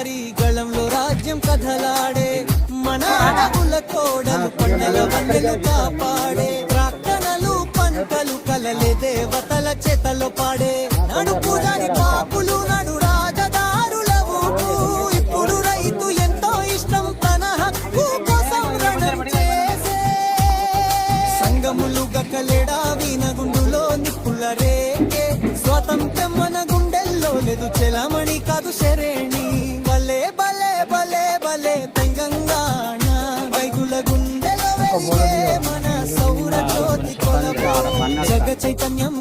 వారి గళంలో రాజ్యం కథలాడే మన అడవుల కోడలు కొండల వన్నెలు కాపాడే ప్రార్థనలు పంటలు కలలే దేవతల చేతలో పాడే నడుపు దాని పాపులు నడు రాజదారుల ఊపు ఇప్పుడు రైతు ఎంతో ఇష్టం తన హక్కు కోసం రణం చేసే సంగములు గకలేడా వీనగుండులో నిప్పుల రేకే స్వాతంత్ర్యం మన గుండెల్లో లేదు చెలమణి కాదు శరేణి భలే భలే భలే భలే తెలంగాణ రైతుల గుండెల వెలిగే మన సౌర జ్యోతి కొలపు జగ చైతన్యం